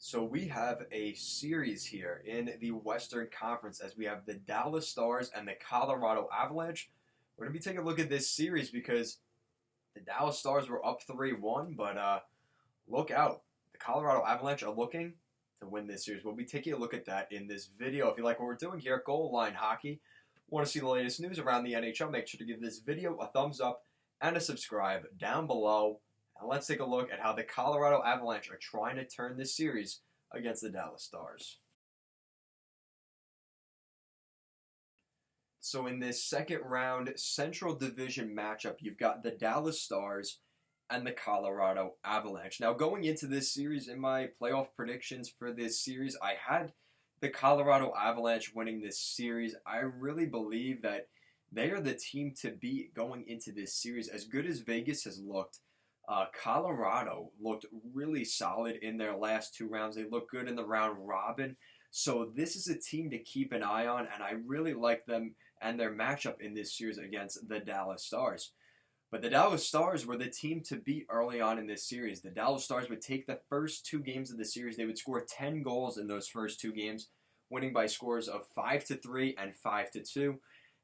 So we have a series here in the Western Conference as we have the Dallas Stars and the Colorado Avalanche. We're going to be taking a look at this series because the Dallas Stars were up 3-1, but look out. The Colorado Avalanche are looking to win this series. We'll be taking a look at that in this video. If you like what we're doing here at Goal Line Hockey, want to see the latest news around the NHL, make sure to give this video a thumbs up and a subscribe down below. And let's take a look at how the Colorado Avalanche are trying to turn this series against the Dallas Stars. So in this second round Central Division matchup, you've got the Dallas Stars and the Colorado Avalanche. Now going into this series, in my playoff predictions for this series, I had the Colorado Avalanche winning this series. I really believe that they are the team to beat going into this series. As good as Vegas has looked, Colorado looked really solid in their last two rounds. They looked good in the round robin. So this is a team to keep an eye on, and I really like them and their matchup in this series against the Dallas Stars. But the Dallas Stars were the team to beat early on in this series. The Dallas Stars would take the first two games of the series. They would score 10 goals in those first two games, winning by scores of 5-3 and 5-2.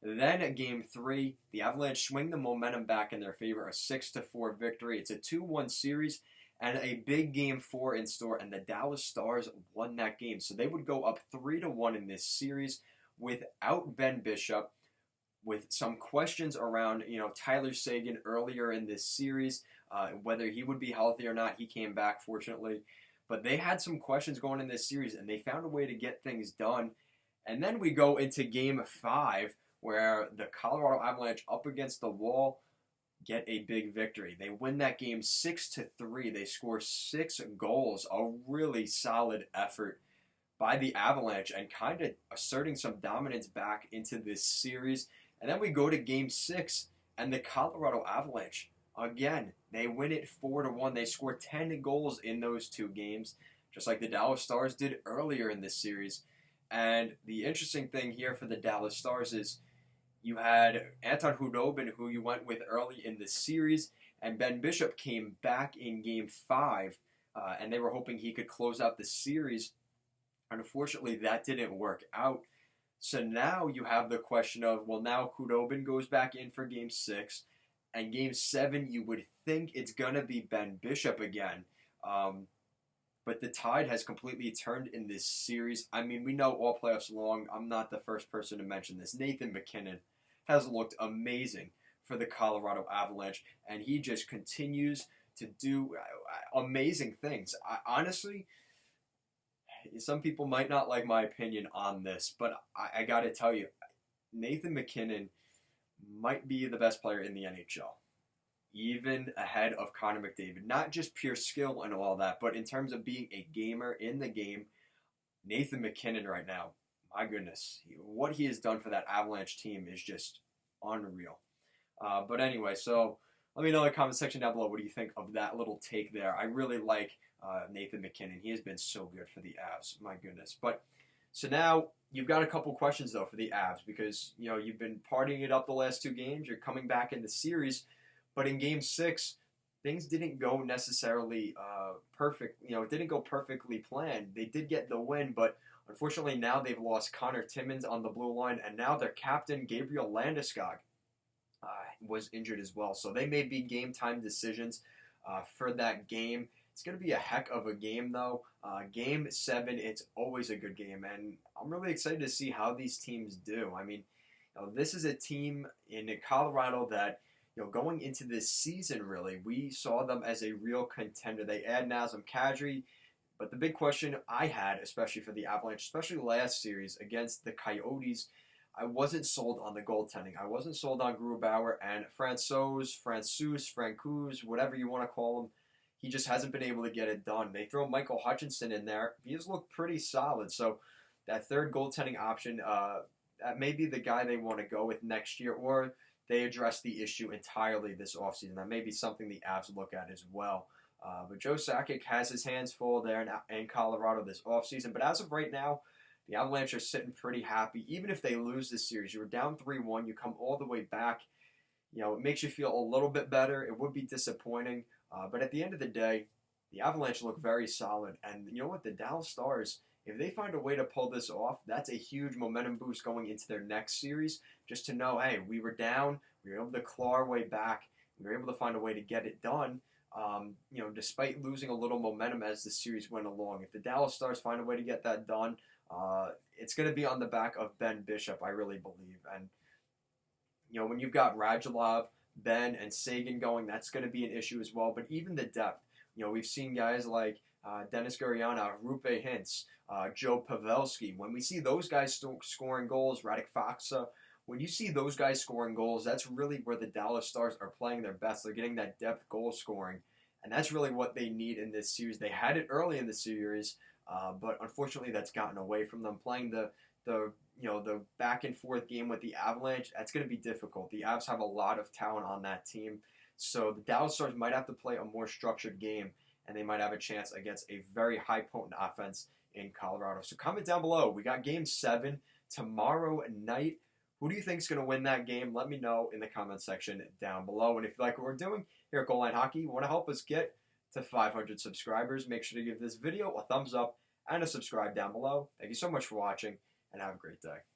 Then at Game 3, the Avalanche swing the momentum back in their favor, a 6-4 victory. It's a 2-1 series and a big Game 4 in store, and the Dallas Stars won that game. So they would go up 3-1 in this series without Ben Bishop, with some questions around, Tyler Seguin earlier in this series, whether he would be healthy or not. He came back, fortunately. But they had some questions going in this series, and they found a way to get things done. And then we go into Game 5, where the Colorado Avalanche, up against the wall, get a big victory. They win that game 6-3. They score 6 goals, a really solid effort by the Avalanche and kind of asserting some dominance back into this series. And then we go to Game 6, and the Colorado Avalanche, again, they win it 4-1. They score 10 goals in those two games, just like the Dallas Stars did earlier in this series. And the interesting thing here for the Dallas Stars is you had Anton Khudobin, who you went with early in the series, and Ben Bishop came back in Game 5, and they were hoping he could close out the series. Unfortunately, that didn't work out. So now you have the question of, well, now Khudobin goes back in for Game 6, and Game 7, you would think it's going to be Ben Bishop again. But the tide has completely turned in this series. I mean, we know all playoffs long. I'm not the first person to mention this. Nathan MacKinnon has looked amazing for the Colorado Avalanche, and he just continues to do amazing things. Honestly, some people might not like my opinion on this, but I got to tell you, Nathan MacKinnon might be the best player in the NHL, even ahead of Connor McDavid. Not just pure skill and all that, but in terms of being a gamer in the game, Nathan MacKinnon right now, my goodness, what he has done for that Avalanche team is just unreal. But anyway, so let me know in the comment section down below, what do you think of that little take there? I really like Nathan MacKinnon. He has been so good for the Avs, my goodness. But so now you've got a couple questions though for the Avs, because you've been partying it up the last two games. You're coming back in the series, but in Game 6, things didn't go necessarily perfect. It didn't go perfectly planned. They did get the win, but unfortunately now they've lost Connor Timmins on the blue line, and now their captain Gabriel Landeskog was injured as well. So they may be game time decisions for that game. It's going to be a heck of a game, though. Game 7, it's always a good game, and I'm really excited to see how these teams do. I mean, this is a team in Colorado that, going into this season, really, we saw them as a real contender. They add Nazem Kadri, but the big question I had, especially for the Avalanche, especially last series against the Coyotes, I wasn't sold on the goaltending. I wasn't sold on Grubauer and Francouz, whatever you want to call him. He just hasn't been able to get it done. They throw Michael Hutchinson in there. He has looked pretty solid. So that third goaltending option, that may be the guy they want to go with next year, or they address the issue entirely this offseason. That may be something the Avs look at as well. But Joe Sakic has his hands full there in Colorado this offseason. But as of right now, the Avalanche are sitting pretty happy. Even if they lose this series, you're down 3-1, you come all the way back. It makes you feel a little bit better. It would be disappointing. But at the end of the day, the Avalanche look very solid. And you know what? The Dallas Stars, if they find a way to pull this off, that's a huge momentum boost going into their next series. Just to know, hey, we were down, we were able to claw our way back, we were able to find a way to get it done. Despite losing a little momentum as the series went along, if the Dallas Stars find a way to get that done, it's going to be on the back of Ben Bishop, I really believe. And when you've got Radulov, Ben, and Sagan going, that's going to be an issue as well. But even the depth, we've seen guys like Dennis Gurianov, Rupe Hintz, Joe Pavelski. When we see those guys scoring goals, Radek Faksa, when you see those guys scoring goals, that's really where the Dallas Stars are playing their best. They're getting that depth goal scoring, and that's really what they need in this series. They had it early in the series, but unfortunately that's gotten away from them. Playing the back and forth game with the Avalanche, that's going to be difficult. The Avs have a lot of talent on that team, so the Dallas Stars might have to play a more structured game, and they might have a chance against a very high potent offense in Colorado. So comment down below. We got Game 7 tomorrow night. Who do you think is going to win that game? Let me know in the comment section down below. And if you like what we're doing here at Goal Line Hockey, you want to help us get to 500 subscribers, make sure to give this video a thumbs up and a subscribe down below. Thank you so much for watching, and have a great day.